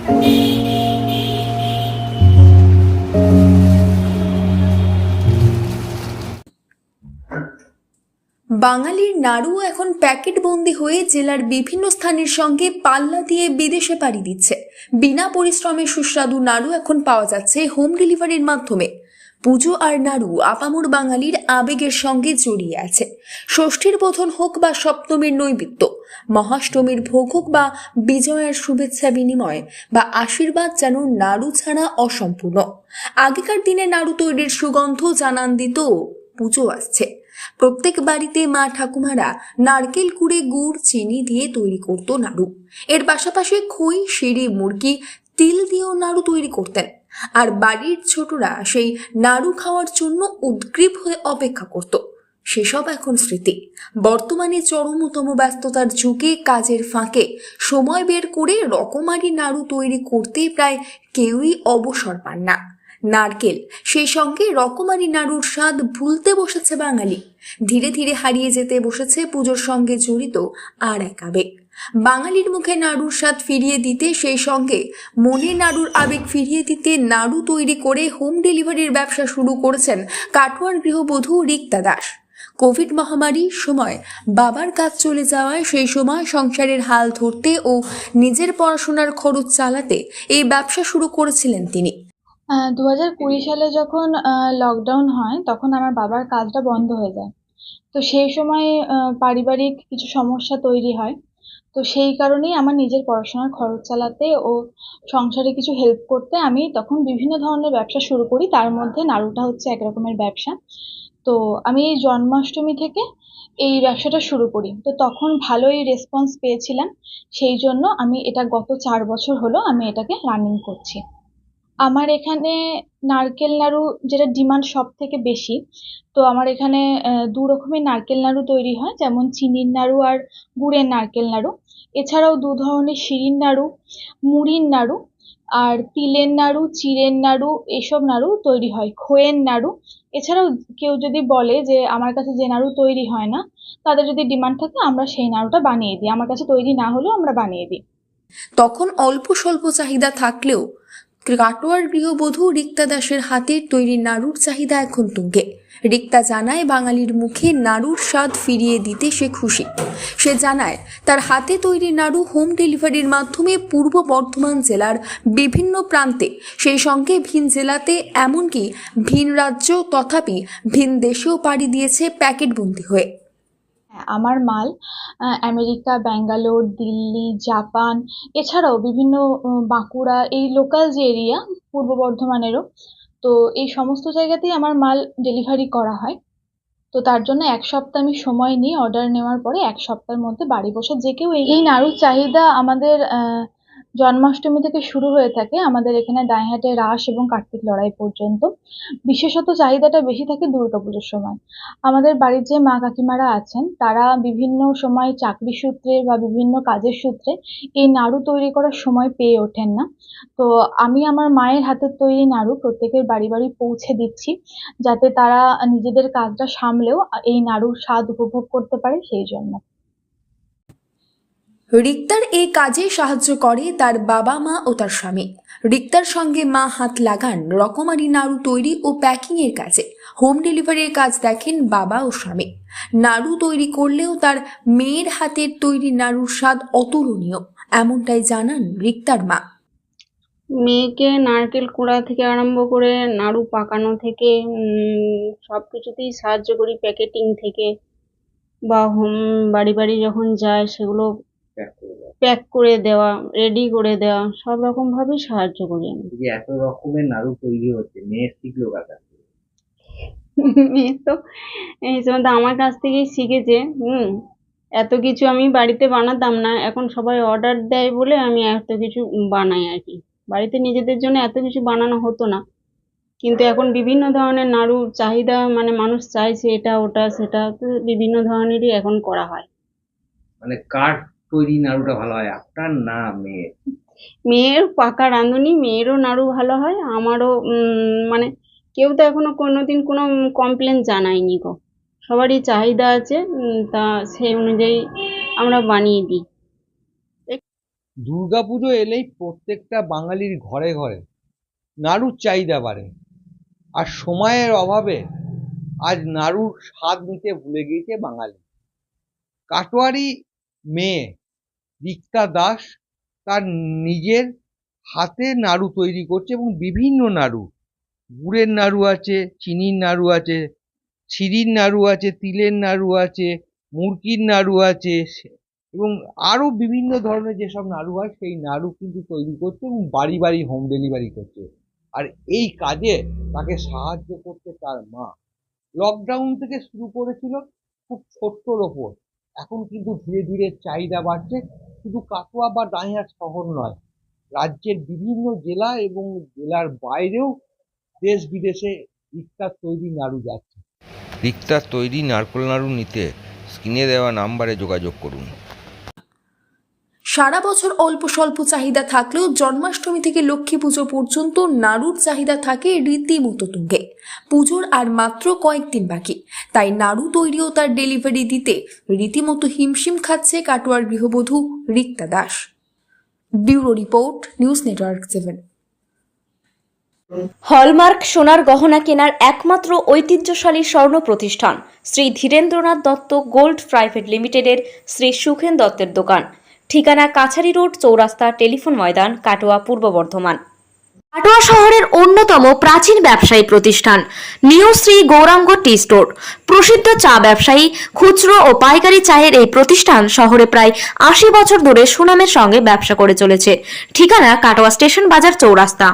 বাঙালির নাড়ু এখন প্যাকেটবন্দি হয়ে জেলার বিভিন্ন স্থানের সঙ্গে পাল্লা দিয়ে বিদেশে পাড়ি দিচ্ছে। বিনা পরিশ্রমে সুস্বাদু নাড়ু এখন পাওয়া যাচ্ছে হোম ডেলিভারির মাধ্যমে। পুজো আর নাড়ু আপামর বাঙালির আবেগের সঙ্গে জড়িয়ে আছে। ষষ্ঠীর বোধন হোক বা সপ্তমীর নৈবেদ্য, মহাষ্টমীর ভোগ হোক বা বিজয়ার শুভেচ্ছা বিনিময় বা আশীর্বাদ, যেন নাড়ু ছাড়া অসম্পূর্ণ। আগেকার দিনে নাড়ু তৈরির সুগন্ধ জানান দিত পুজো আসছে। প্রত্যেক বাড়িতে মা ঠাকুমারা নারকেল কুড়ে গুড় চিনি দিয়ে তৈরি করত নাড়ু। এর পাশাপাশি খই, সিঁড়ি, মুরগি, তিল দিয়েও নাড়ু তৈরি করতেন। আর বাড়ির ছোটরা সেই নাড়ু খাওয়ার জন্য উদগ্রীব হয়ে অপেক্ষা করত। সেসব এখন স্মৃতি। বর্তমানে চরমতম ব্যস্ততার যুগে কাজের ফাঁকে সময় বের করে রকমারি নাড়ু তৈরি করতে প্রায় কেউই অবসর পান না। নারকেল, সেই সঙ্গে রকমারি নাড়ুর স্বাদ ভুলতে বসেছে বাঙালি। ধীরে ধীরে হারিয়ে যেতে বসেছে পুজোর সঙ্গে জড়িত আর এক আবেগ। বাঙালির মুখে নাড়ুর স্বাদ ফিরিয়ে দিতে, সেই সঙ্গে মনে নাড়ুর আবেগ ফিরিয়ে দিতে নাড়ু তৈরি করে হোম ডেলিভারির ব্যবসা শুরু করেছেন কাটোয়ার গৃহবধূ রিক্তা দাস। কোভিড মহামারীর সময় বাবার কাজ চলে যাওয়ায় সেই সময় সংসারের হাল ধরতে ও নিজের পড়াশোনার খরচ চালাতে এই ব্যবসা শুরু করেছিলেন তিনি। 2020 সালে যখন লকডাউন হয়, তখন আমার বাবার কাজটা বন্ধ হয়ে যায়। তো সেই সময় পারিবারিক কিছু সমস্যা তৈরি হয়। তো সেই কারণেই আমার নিজের পড়াশোনার খরচ চালাতে ও সংসারে কিছু হেল্প করতে আমি তখন বিভিন্ন ধরনের ব্যবসা শুরু করি। তার মধ্যে নাড়ুটা হচ্ছে এক রকমের ব্যবসা। তো আমি এই জন্মাষ্টমী থেকে এই ব্যবসাটা শুরু করি। তো তখন ভালোই রেসপন্স পেয়েছিলাম। সেই জন্য আমি এটা গত 4 বছর হলো আমি এটাকে রানিং করছি। আমার এখানে নারকেল নাড়ু যেটা ডিমান্ড সব থেকে বেশি। তো আমার এখানে 2 রকমের নারকেল নাড়ু তৈরি হয়, যেমন চিনির নাড়ু আর গুড়ের নারকেল নাড়ু। এছাড়াও 2 ধরনের শিরিন নাড়ু, মুড়ির নাড়ু আর তিলের নাড়ু, চিড়ের নাড়ু, এসব নাড়ু তৈরি হয়। খইয়ের নাড়ু। এছাড়াও কেউ যদি বলে যে আমার কাছে যে নাড়ু তৈরি হয় না, তাদের যদি ডিমান্ড থাকে, আমরা সেই নাড়ুটা বানিয়ে দিই। আমার কাছে তৈরি না হলেও আমরা বানিয়ে দিই। তখন অল্প স্বল্প চাহিদা থাকলেও কাটোয়ার গৃহবধূ রিক্তা দাসের হাতের তৈরি নাড়ুর চাহিদা এখন তুঙ্গে। রিক্তা জানায় বাঙালির মুখে নাড়ুর স্বাদ ফিরিয়ে দিতে সে খুশি। সে জানায় তার হাতে তৈরি নাড়ু হোম ডেলিভারির মাধ্যমে পূর্ব বর্ধমান জেলার বিভিন্ন প্রান্তে, সেই সঙ্গে ভিন জেলাতে, এমনকি ভিন রাজ্য তথাপি ভিন দেশেও পাড়ি দিয়েছে প্যাকেটবন্দি হয়ে। আমার মাল আমেরিকা, ব্যাঙ্গালোর, দিল্লি, জাপান, এছাড়াও বিভিন্ন বাঁকুড়া, এই লোকাল যে এরিয়া পূর্ব বর্ধমানেরও, তো এই সমস্ত জায়গাতেই আমার মাল ডেলিভারি করা হয়। তো তার জন্য 1 সপ্তাহ আমি সময় নিই। অর্ডার নেওয়ার পরে 1 সপ্তাহের মধ্যে বাড়ি বসে যে কেউ এই নাড়ুর চাহিদা আমাদের জন্মাষ্টমী থেকে শুরু হয়ে থাকে আমাদের এখানে দাঁইহাটে রাস এবং কার্তিক লড়াই পর্যন্ত। বিশেষত চাহিদাটা বেশি থাকে দুর্গাপুজোর সময়। আমাদের বাড়ির যে মা কাকিমারা আছেন, তারা বিভিন্ন সময় চাকরি সূত্রে বা বিভিন্ন কাজের সূত্রে এই নাড়ু তৈরি করার সময় পেয়ে ওঠেন না। তো আমি আমার মায়ের হাতের তৈরি নাড়ু প্রত্যেকের বাড়ি বাড়ি পৌঁছে দিচ্ছি, যাতে তারা নিজেদের কাজটা সামলেও এই নাড়ুর স্বাদ উপভোগ করতে পারে, সেই জন্য। রিক্তার এই কাজে সাহায্য করে তার বাবা মা ও তার স্বামী। রিক্তার সঙ্গে মা হাত লাগান রকমারি নাড়ু তৈরি ও প্যাকিং এর কাজে। হোম ডেলিভারির কাজ দেখেন বাবা ও স্বামী। নাড়ু তৈরি করলেও তার মেয়ের হাতের তৈরি নাড়ুর স্বাদ অতুলনীয়, এমনটাই জানান রিক্তার মা। মেয়েকে নারকেল কুড়া থেকে আরম্ভ করে নাড়ু পাকানো থেকে সবকিছুতেই সাহায্য করি, প্যাকেটিং থেকে বা হোম বাড়ি বাড়ি যখন যায় সেগুলো প্যাক করে দেওয়া, রেডি করে দেওয়া, সব রকম ভাবেই সাহায্য করি আমি। যে এত রকমের নাড়ু তৈরি হচ্ছে, মেয়ে শিখলো কাকা? মেয়ে তো এই সময় আমার কাছ থেকেই শিখেছে। এত কিছু আমি বাড়িতে বানাতাম না, এখন সবাই অর্ডার দেয় বলে আমি এত কিছু বানাই আর কি। বাড়িতে নিজেদের জন্য এত কিছু বানানো হতো না, কিন্তু এখন বিভিন্ন ধরনের নাড়ুর চাহিদা, মানে মানুষ চাইছে এটা ওটা সেটা, তো বিভিন্ন ধরনেরই এখন করা হয়। মানে কার তৈরি নাড়ুটা ভালো হয়, আপনার না মেয়ের? মেয়ের পাকা রাঁধুনি, মেয়েরও নাড়ু ভালো হয়, আমারও। মানে কেউ তো এখনো কোনোদিন কোনো কমপ্লেন জানায়নি গো। সবারই চাহিদা আছে, তা সেই অনুযায়ী আমরা বানিয়ে দিই। দুর্গাপুজো এলেই প্রত্যেকটা বাঙালির ঘরে ঘরে নাড়ুর চাহিদা বাড়ে, আর সময়ের অভাবে আজ নাড়ুর স্বাদ নিতে ভুলে গিয়েছে বাঙালি। কাটোয়ারি মেয়ে রিক্তা দাস তার নিজের হাতে নাড়ু তৈরি করছে, এবং বিভিন্ন নাড়ু, গুড়ের নাড়ু আছে, চিনির নাড়ু আছে, ছিরির নাড়ু আছে, তিলের নাড়ু আছে, মুরগির নাড়ু আছে, এবং আরো বিভিন্ন ধরনের যেসব নাড়ু হয় সেই নাড়ু কিন্তু তৈরি করছে এবং বাড়ি বাড়ি হোম ডেলিভারি করছে। আর এই কাজে তাকে সাহায্য করতে তার মা। লকডাউন থেকে শুরু করেছিল খুব ছোট্টর ওপর, এখন কিন্তু ধীরে ধীরে চাহিদা বাড়ছে। শুধু কাটোয়া বা দাঁড়িয়া শহর নয়, রাজ্যের বিভিন্ন জেলা এবং জেলার বাইরেও দেশ বিদেশে রিক্তার তৈরি নাড়ু যাচ্ছে। রিক্তার তৈরি নারকেল নাড়ু নিতে স্ক্রিনে দেওয়া নাম্বারে যোগাযোগ করুন। সারা বছর অল্প স্বল্প চাহিদা থাকলেও জন্মাষ্টমী থেকে লক্ষ্মী পুজো পর্যন্ত নাড়ুর চাহিদা থাকে রীতিমতো তুঙ্গে। পুজোর আর মাত্র কয়েকদিন বাকি, তাই নাড়ু তৈরি ও তার ডেলিভারি দিতে রীতিমতো হিমশিম খাচ্ছে কাটোয়ার গৃহবধূ Rikta Das. Bureau report, news network 7। Hallmark সোনার গহনা কেনার একমাত্র ঐতিহ্যশালী স্বর্ণ প্রতিষ্ঠান শ্রী ধীরেন্দ্রনাথ দত্ত গোল্ড প্রাইভেট লিমিটেডের শ্রী সুখেন দত্তের দোকান। ঠিকানা কাছারি রোড, চৌরাস্তা, টেলিফোন ময়দান, কাটোয়া, পূর্ব বর্ধমান। কাটোয়া শহরের অন্যতম প্রাচীন ব্যবসায়ী প্রতিষ্ঠান new Shri Gouranga tea store. প্রসিদ্ধ চা ব্যবসায়ী, খুচরো ও পাইকারি চায়ের এই প্রতিষ্ঠান শহরে প্রায় 80 বছর ধরে সুনামের সঙ্গে ব্যবসা করে চলেছে। ঠিকানা কাটোয়া স্টেশন বাজার, চৌরাস্তা।